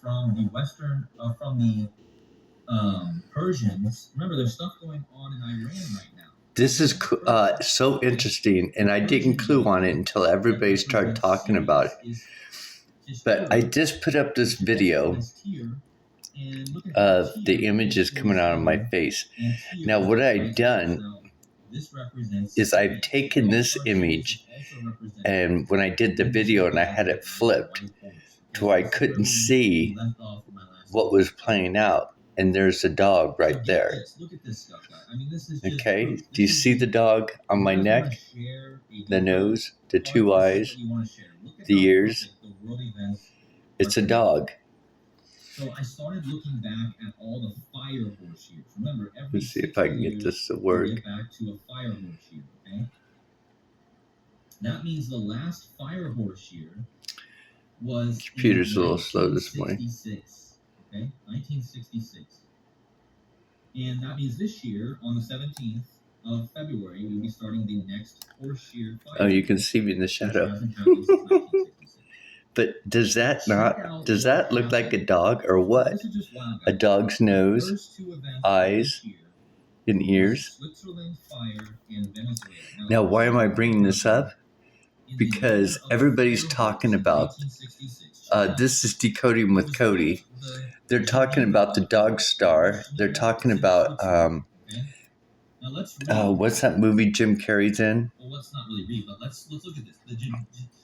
from the Western, from the Persians. Remember, there's stuff going on in Iran right now. This is so interesting, and I didn't clue on it until everybody started talking about it. But I just put up this video of the images coming out of my face. Now, what I've done is I've taken this image, and when I did the video and I had it flipped to where I couldn't see what was playing out, and there's a dog right there. Okay, do you see the dog on my neck? The nose, the two eyes, the ears. It's a dog. So I started looking back at all the fire horse years. Remember, let's see if I can get this to work. Get back to a fire horse year, okay? That means the last fire horse year was computer's a little slow this morning. Okay, 1966. And that means this year, on the 17th of February, we'll be starting the next horse year fire. Oh, you can see me in the shadow. But does that look like a dog or what? A dog's nose, eyes, and ears. Now, why am I bringing this up? Because everybody's talking about, this is Decoding with Cody. They're talking about the Dog Star. They're talking about, what's that movie Jim Carrey's in? Well, let's not really read, but let's look at this.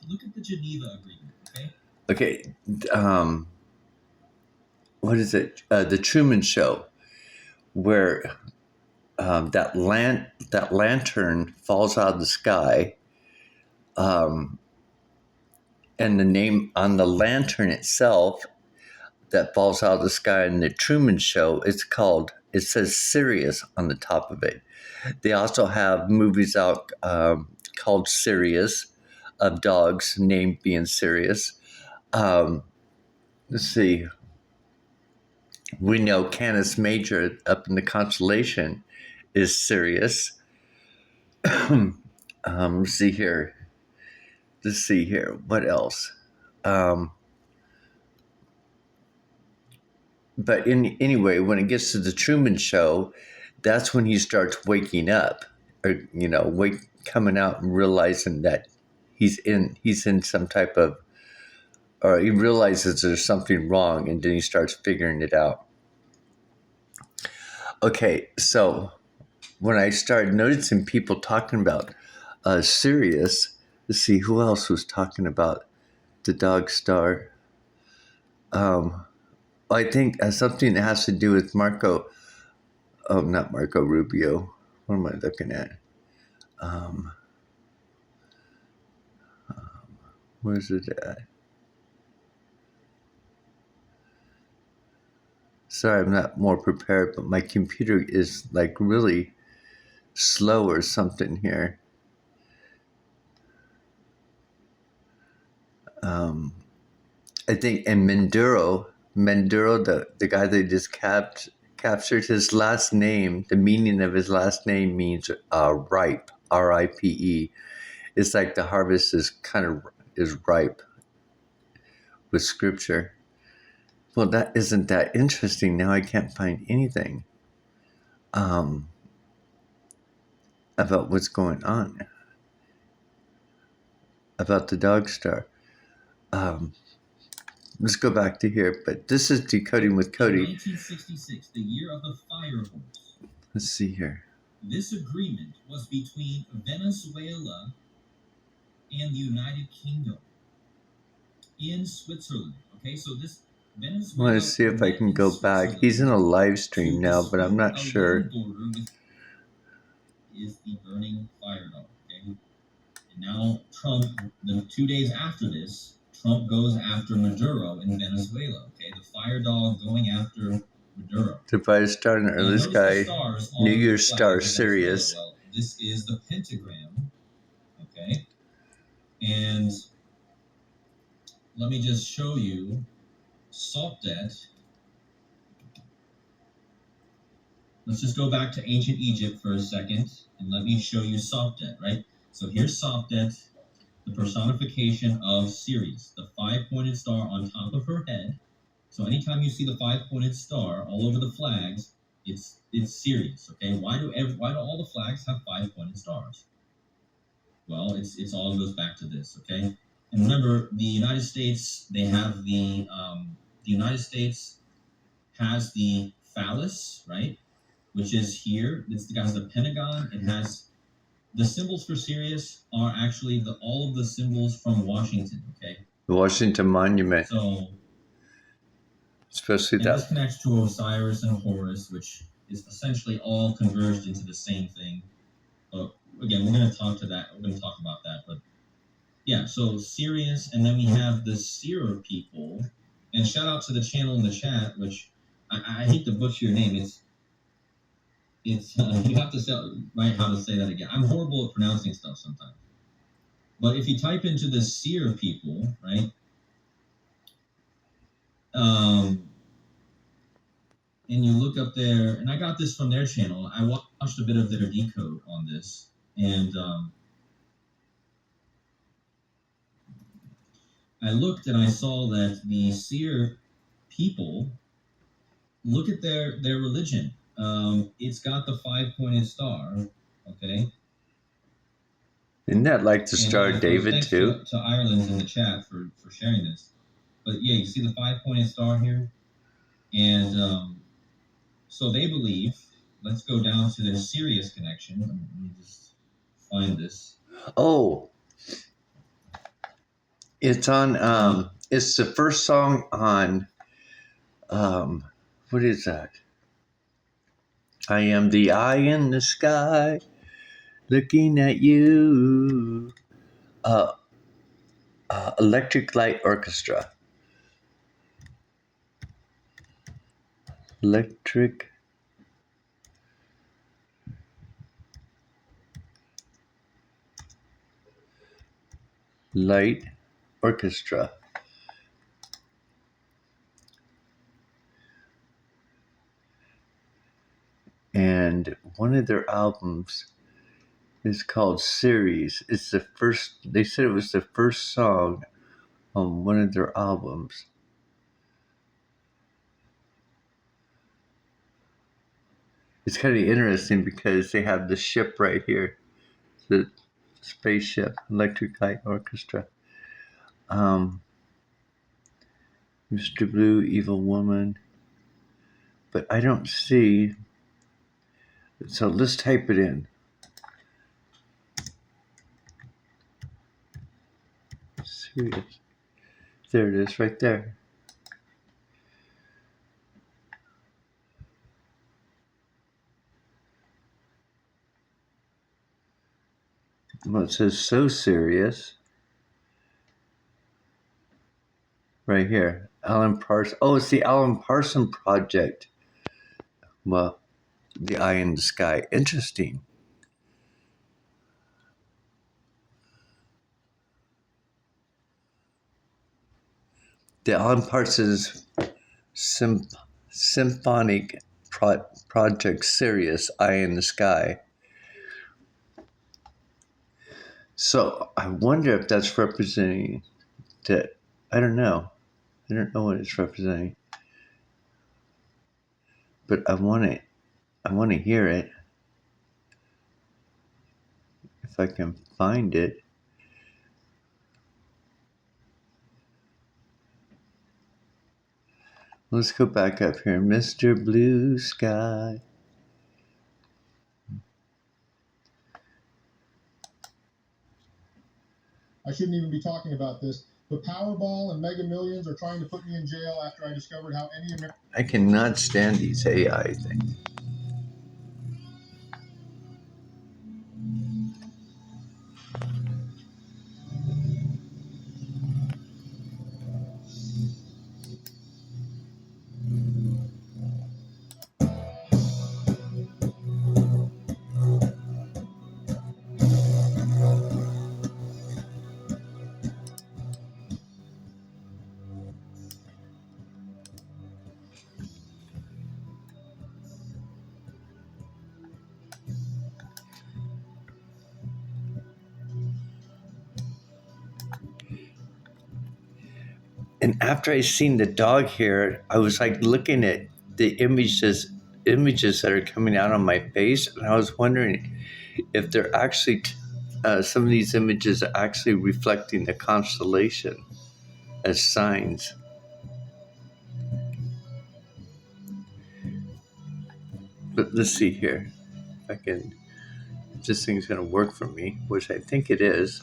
Look at the Geneva Agreement, okay? Okay, what is it? The Truman Show, where that lantern falls out of the sky, and the name on the lantern itself that falls out of the sky in the Truman Show, it says Sirius on the top of it. They also have movies out called Sirius, of dogs named being Sirius. Let's see. We know Canis Major up in the constellation is Sirius. Let's see here. What else? But anyway, when it gets to the Truman Show, that's when he starts waking up, or coming out and realizing that he's in some type of, or he realizes there's something wrong, and then he starts figuring it out. Okay, so when I started noticing people talking about Sirius, let's see who else was talking about the Dog Star. I think something that has to do with Marco. Oh, not Marco Rubio. What am I looking at? Where's it at? Sorry, I'm not more prepared, but my computer is like really slow or something here. I think, and Menduro, the guy they just captured, his last name, the meaning of his last name means ripe, R-I-P-E. It's like the harvest is ripe with scripture. Well, that isn't that interesting. Now I can't find anything about what's going on, about the Dog Star. Let's go back to here, but this is Decoding with Cody. 1966, the year of the fire horse. Let's see here. This agreement was between Venezuela and the United Kingdom in Switzerland. Okay, so this Venezuela. I want to see if I can go back. He's in a live stream now, but I'm not sure. Is the burning fire dog. Okay, and now Trump, 2 days after this, Trump goes after Maduro in Venezuela. Okay, the fire dog going after Maduro. The fire star in the early sky, New Year's star, Sirius. Well, this is the pentagram. Okay, and let me just show you Sopdet. Let's just go back to ancient Egypt for a second, and let me show you Sopdet. Right. So here's Sopdet, the personification of Sirius, the 5-pointed star on top of her head. So anytime you see the five-pointed star all over the flags, it's Sirius. Okay, why do all the flags have five-pointed stars? Well, it's all goes back to this. Okay, and remember, the United States, they have the United States has the phallus, right? Which is here. This has the Pentagon. It has the symbols for Sirius are actually all of the symbols from Washington. Okay. The Washington Monument. So, especially and this connects to Osiris and Horus, which is essentially all converged into the same thing. But again, we're going to talk to that. We're going to talk about that. But yeah, so Sirius, and then we have the Seer people. And shout out to the channel in the chat, which I hate to butcher your name. It's you have to say right how to say that again. I'm horrible at pronouncing stuff sometimes. But if you type into the Seer people, right? And you look up there, and I got this from their channel. I watched a bit of their decode on this, and I looked and I saw that the Seer people, look at their religion. It's got the five-pointed star, okay? Isn't that like the Star of David too? To Ireland in the chat for sharing this. But yeah, you see the five-pointed star here? And so they believe, let's go down to their Sirius connection. Let me just find this. Oh, it's on, it's the first song on, what is that? I am the eye in the sky, looking at you. Electric Light Orchestra. Electric Light Orchestra. And one of their albums is called Series. It's the first, they said it was the first song on one of their albums. It's kind of interesting because they have the ship right here, the spaceship, Electric Light Orchestra. Mr. Blue, Evil Woman. But I don't see, so let's type it in. Serious. There it is, right there. Well, it says So Serious. Right here. Alan Parsons. Oh, it's the Alan Parsons Project. Well, the eye in the sky. Interesting. The Alan Parsons Symphonic Project Sirius, Eye in the Sky. So I wonder if that's representing that. I don't know. I don't know what it's representing. But I want it. I want to hear it. If I can find it. Let's go back up here. Mr. Blue Sky. I shouldn't even be talking about this. The Powerball and Mega Millions are trying to put me in jail after I discovered how any American... I cannot stand these AI things. And after I seen the dog here, I was like looking at the images that are coming out on my face, and I was wondering if they're actually some of these images are actually reflecting the constellation as signs. But let's see here if I can. If this thing's going to work for me, which I think it is,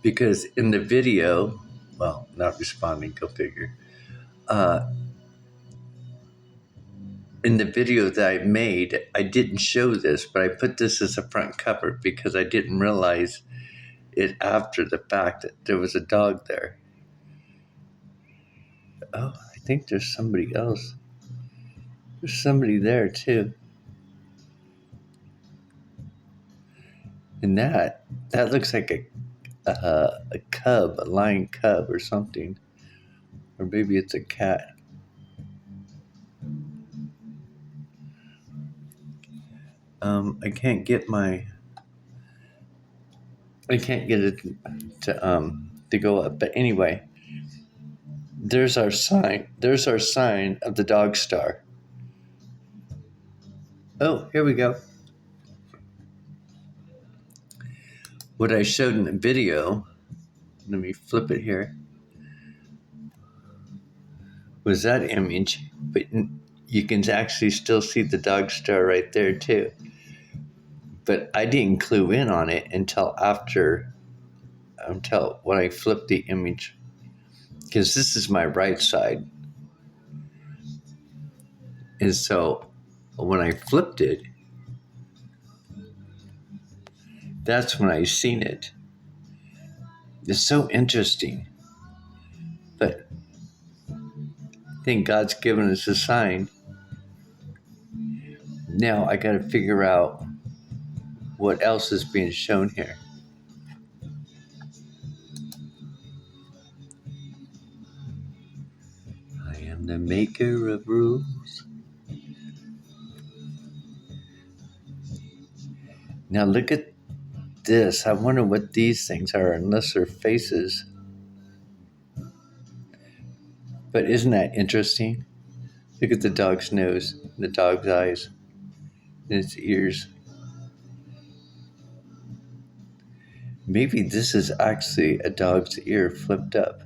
because in the video, well, not responding, go figure. In the video that I made, I didn't show this, but I put this as a front cover because I didn't realize it after the fact that there was a dog there. Oh, I think there's somebody else. There's somebody there too. And that looks like a cub, a lion cub or something. Or maybe it's a cat. I can't get it to go up. But anyway, there's our sign. There's our sign of the dog star. Oh, here we go. What I showed in the video, let me flip it here, was that image, but you can actually still see the dog star right there too. But I didn't clue in on it until when I flipped the image, because this is my right side. And so when I flipped it, that's when I seen it. It's so interesting. But I think God's given us a sign. Now I got to figure out what else is being shown here. I am the maker of rules. Now look at this. I wonder what these things are, unless they're faces. But isn't that interesting? Look at the dog's nose, the dog's eyes, and its ears. Maybe this is actually a dog's ear flipped up.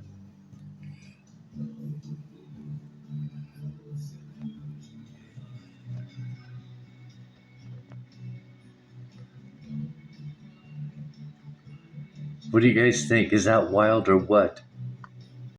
What do you guys think? Is that wild or what?